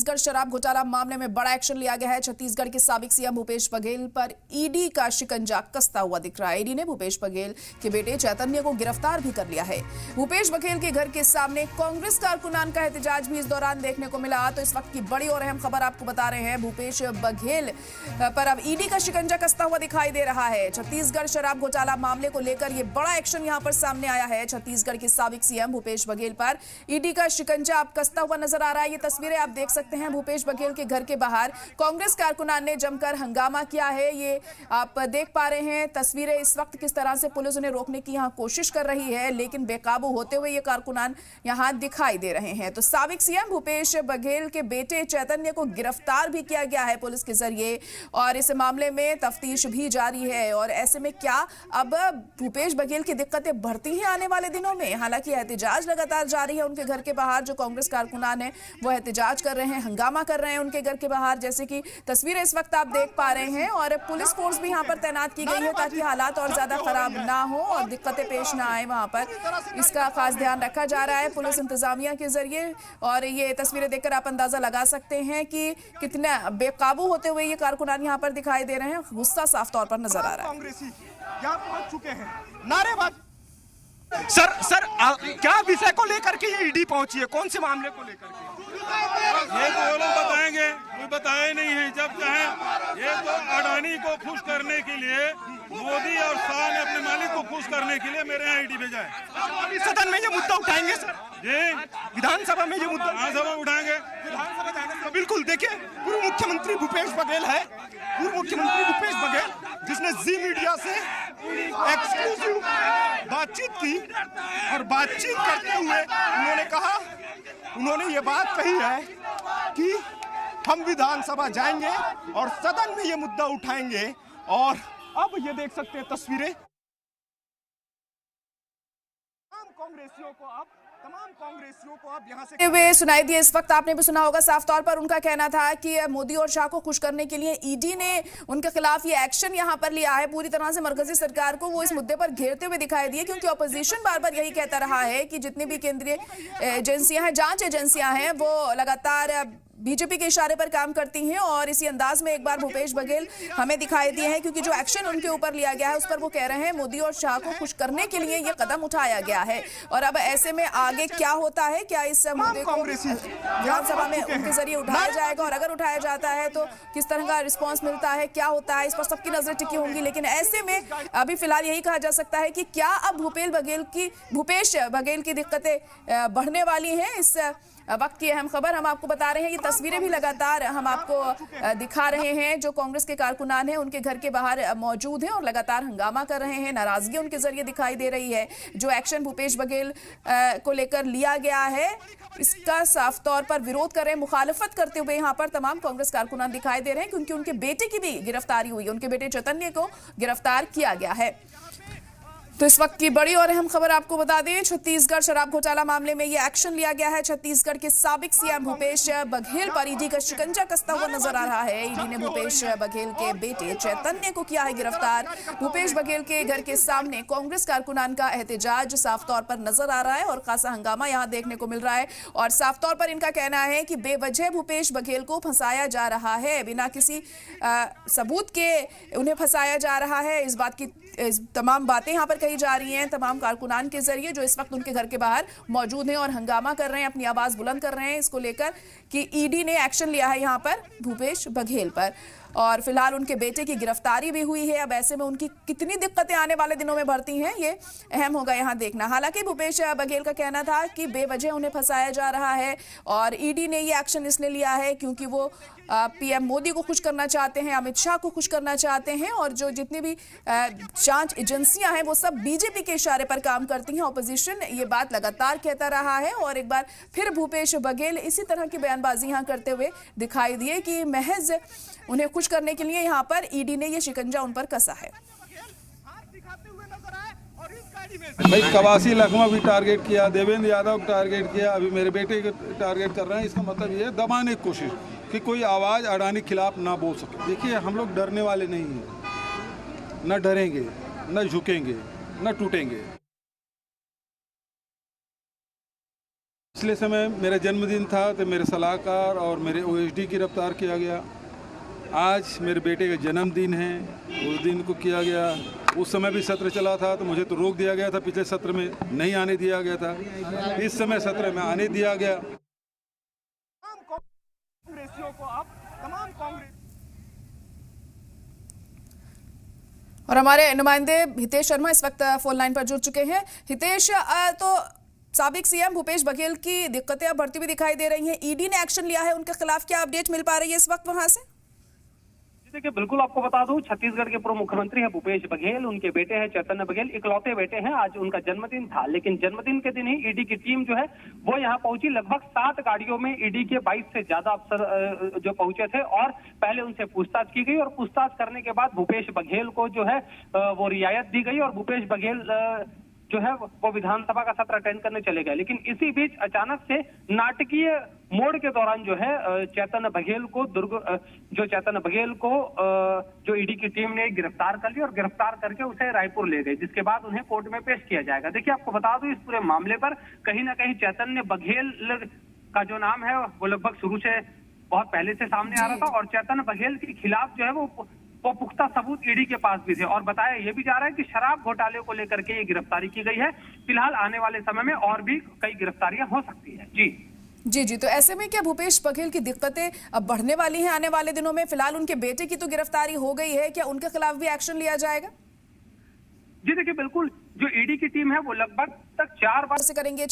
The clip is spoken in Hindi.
छत्तीसगढ़ शराब घोटाला मामले में बड़ा एक्शन लिया गया है। छत्तीसगढ़ के साबिक सीएम भूपेश बघेल पर ईडी का शिकंजा कसता हुआ दिख रहा है। ईडी ने भूपेश बघेल के बेटे चैतन्य को गिरफ्तार भी कर लिया है। भूपेश बघेल के घर के सामने कांग्रेस कारकुनान का एहतजाज भी इस दौरान देखने को मिला। तो इस वक्त की बड़ी और अहम खबर आपको बता रहे हैं, भूपेश बघेल पर अब ईडी का शिकंजा कसता हुआ दिखाई दे रहा है। छत्तीसगढ़ शराब घोटाला मामले को लेकर यह बड़ा एक्शन यहां पर सामने आया है। छत्तीसगढ़ के साबिक सीएम भूपेश बघेल पर ईडी का शिकंजा अब कसता हुआ नजर आ रहा है। ये तस्वीरें आप देख सकते हैं भूपेश बघेल के घर के बाहर कांग्रेस कारकुनान ने जमकर हंगामा किया है। ये आप देख पा रहे हैं तस्वीरें इस वक्त किस तरह से पुलिस उन्हें रोकने की यहां कोशिश कर रही है, लेकिन बेकाबू होते हुए ये कारकुनान यहां दिखाई दे रहे हैं। तो साबिक सीएम भूपेश बघेल के बेटे चैतन्य को गिरफ्तार भी किया गया है पुलिस के जरिए और इस मामले में तफ्तीश भी जारी है। और ऐसे में क्या अब भूपेश बघेल की दिक्कतें बढ़ती हैं आने वाले दिनों में? हालांकि एहतजाज लगातार जारी है उनके घर के बाहर। जो कांग्रेस कारकुनान है वो एहतजाज कर रहे हैं, हंगामा कर रहे हैं उनके घर के बाहर, जैसे कि तस्वीरें इस वक्त आप देख पा रहे हैं। और पुलिस फोर्स भी यहां पर तैनात की गई है ताकि हालात और ज्यादा खराब ना हो और दिक्कतें पेश ना आए वहां पर। इसका खास ध्यान रखा जा रहा है पुलिस इंतजामिया के जरिए। और ये तस्वीरें देखकर आप अंदाजा लगा सकते हैं कि कितना बेकाबू होते हुए ये कारकुनान यहां पर दिखाई दे रहे हैं। गुस्सा साफ तौर पर नजर आ रहा है। कांग्रेसी यहां पहुंच चुके हैं, नारेबाजी। सर क्या विषय को लेकर के ये ईडी पहुंची है? कौन से मामले को लेकर के? ये तो वो लोग बताएंगे, कोई बताए नहीं है। जब चाहे ये तो अडानी को खुश करने के लिए मोदी और शाह ने अपने मालिक को खुश करने के लिए मेरे यहाँ ईडी भेजा है। सदन में ये मुद्दा उठाएंगे सर? जी, विधानसभा में ये मुद्दा विधानसभा उठाएंगे। विधानसभा जाने तो बिल्कुल। देखिए, पूर्व मुख्यमंत्री भूपेश बघेल है, पूर्व मुख्यमंत्री भूपेश बघेल जिसने जी मीडिया से एक्सक्लूसिव बातचीत की और बातचीत करते हुए उन्होंने ये बात कही है कि हम विधानसभा जाएंगे और सदन में ये मुद्दा उठाएंगे। और अब ये देख सकते हैं तस्वीरें, तमाम कांग्रेसियों को अब यहाँ से वे सुनाई दिए। इस वक्त आपने भी सुना होगा, साफ तौर पर उनका कहना था कि मोदी और शाह को खुश करने के लिए ईडी ने उनके खिलाफ ये एक्शन यहां पर लिया है। पूरी तरह से मरकजी सरकार को वो इस मुद्दे पर घेरते हुए दिखाई दिए, क्योंकि ऑपोजिशन बार बार यही कहता रहा है कि जितनी भी केंद्रीय एजेंसियां हैं, जांच एजेंसियां हैं, वो लगातार बीजेपी के इशारे पर काम करती हैं। और इसी अंदाज में एक बार भूपेश बघेल हमें दिखाई दिए हैं, क्योंकि जो एक्शन उनके ऊपर लिया गया है उस पर वो कह रहे हैं मोदी और शाह को खुश करने के लिए ये कदम उठाया गया है। और अब ऐसे में आगे क्या होता है, क्या इस मुद्दे को विधानसभा में उनके जरिए उठाया जाएगा, और अगर उठाया जाता है तो किस तरह का रिस्पॉन्स मिलता है, क्या होता है, इस पर सबकी नजर टिकी होंगी। लेकिन ऐसे में अभी फिलहाल यही कहा जा सकता है कि क्या अब भूपेश बघेल की दिक्कतें बढ़ने वाली हैं। इस वक्त की अहम खबर हम आपको बता रहे हैं। ये तस्वीरें भी लगातार हम आपको दिखा रहे हैं। जो कांग्रेस के कारकुनान हैं उनके घर के बाहर मौजूद हैं और लगातार हंगामा कर रहे हैं, नाराजगी उनके जरिए दिखाई दे रही है। जो एक्शन भूपेश बघेल को लेकर लिया गया है इसका साफ तौर पर विरोध कर रहे हैं, मुखालफत करते हुए यहाँ पर तमाम कांग्रेस कारकुनान दिखाई दे रहे हैं, क्योंकि उनके बेटे की भी गिरफ्तारी हुई है। उनके बेटे चैतन्य को गिरफ्तार किया गया है। तो इस वक्त की बड़ी और अहम खबर आपको बता दें, छत्तीसगढ़ शराब घोटाला मामले में यह एक्शन लिया गया है। छत्तीसगढ़ के साबिक सीएम भूपेश बघेल पर ईडी का शिकंजा कसता हुआ नजर आ रहा है। ईडी ने भूपेश बघेल के बेटे चैतन्य को किया है गिरफ्तार। भूपेश बघेल के घर के सामने कांग्रेस कारकुनान का एहतजाज साफ तौर पर नजर आ रहा है और खासा हंगामा यहां देखने को मिल रहा है। और साफ तौर पर इनका कहना है कि बेवजह भूपेश बघेल को फंसाया जा रहा है, बिना किसी सबूत के उन्हें फंसाया जा रहा है। इस बात की तमाम बातें यहाँ पर कही जा रही हैं तमाम कारकुनान के जरिए, जो इस वक्त उनके घर के बाहर मौजूद हैं और हंगामा कर रहे हैं, अपनी आवाज बुलंद कर रहे हैं इसको लेकर कि ईडी ने एक्शन लिया है यहाँ पर भूपेश बघेल पर। और फिलहाल उनके बेटे की गिरफ्तारी भी हुई है। अब ऐसे में उनकी कितनी दिक्कतें आने वाले दिनों में बढ़ती हैं ये अहम होगा यहाँ देखना। हालांकि भूपेश बघेल का कहना था कि बेवजह उन्हें फंसाया जा रहा है और ईडी ने ये एक्शन इसलिए लिया है क्योंकि वो पीएम मोदी को खुश करना चाहते हैं, अमित शाह को खुश करना चाहते हैं। और जो जितनी भी जांच एजेंसियां हैं वो सब बीजेपी के इशारे पर काम करती हैं। ऑपोजिशन ये बात लगातार कहता रहा है और एक बार फिर भूपेश बघेल इसी तरह की बयानबाजी यहाँ करते हुए दिखाई दिए कि महज उन्हें खुश करने के लिए यहाँ पर ईडी ने ये शिकंजा उन पर कसा है। भाई 81 लखमा भी टारगेट किया, देवेंद्र यादव को टारगेट किया, अभी मेरे बेटे को टारगेट कर रहे हैं। इसका मतलब ये है दबाने की कोशिश कि कोई आवाज़ अडानी के खिलाफ ना बोल सके। देखिए, हम लोग डरने वाले नहीं हैं, न डरेंगे, न झुकेंगे, न टूटेंगे। पिछले समय मेरा जन्मदिन था तो मेरे सलाहकार और मेरे ओएसडी गिरफ्तार किया गया। आज मेरे बेटे का जन्मदिन है, उस दिन को किया गया। उस समय भी सत्र चला था तो मुझे तो रोक दिया गया था, पिछले सत्र में नहीं आने दिया गया था। इस समय सत्र में आने दिया गया। कांग्रेसियों को आप तमाम कांग्रेस और हमारे नुमाइंदे हितेश शर्मा इस वक्त फोन लाइन पर जुड़ चुके हैं। हितेश, तो साबिक सीएम भूपेश बघेल की दिक्कतें अब बढ़ती हुई दिखाई दे रही हैं। ईडी ने एक्शन लिया है उनके खिलाफ, क्या अपडेट मिल पा रही है इस वक्त वहां से? देखिए, बिल्कुल आपको बता दूं, छत्तीसगढ़ के पूर्व मुख्यमंत्री हैं भूपेश बघेल, उनके बेटे हैं चैतन्य बघेल, इकलौते बेटे हैं। आज उनका जन्मदिन था, लेकिन जन्मदिन के दिन ही ईडी की टीम जो है वो यहाँ पहुंची। लगभग 7 गाड़ियों में ईडी के 22 से ज्यादा अफसर जो पहुंचे थे और पहले उनसे पूछताछ की गई और पूछताछ करने के बाद भूपेश बघेल को जो है वो रियायत दी गई और भूपेश बघेल जो है वो विधानसभा का सत्र अटेंड करने चले गए। लेकिन इसी बीच अचानक से नाटकीय मोड़ के दौरान जो है चैतन्य बघेल को जो ईडी की टीम ने गिरफ्तार कर लिया और गिरफ्तार करके उसे रायपुर ले गए, जिसके बाद उन्हें कोर्ट में पेश किया जाएगा। देखिए, आपको बता दूं, इस पूरे मामले पर कहीं ना कहीं चैतन्य बघेल का जो नाम है वो लगभग शुरू से बहुत पहले से सामने आ रहा था और चैतन्य बघेल के खिलाफ जो है वो पुख्ता सबूत ईडी के पास भी थे और बताया ये भी जा रहा है कि शराब घोटाले को लेकर के ये गिरफ्तारी की गई है। फिलहाल आने वाले समय में और भी कई गिरफ्तारियां हो सकती है। जी, तो ऐसे में क्या भूपेश बघेल की दिक्कतें अब बढ़ने वाली हैं आने वाले दिनों में? फिलहाल उनके बेटे की तो गिरफ्तारी हो गई है, क्या उनके खिलाफ भी एक्शन लिया जाएगा? जी देखिए, बिल्कुल, जो ईडी की टीम है वो लगभग तक 4 बार से करेंगे।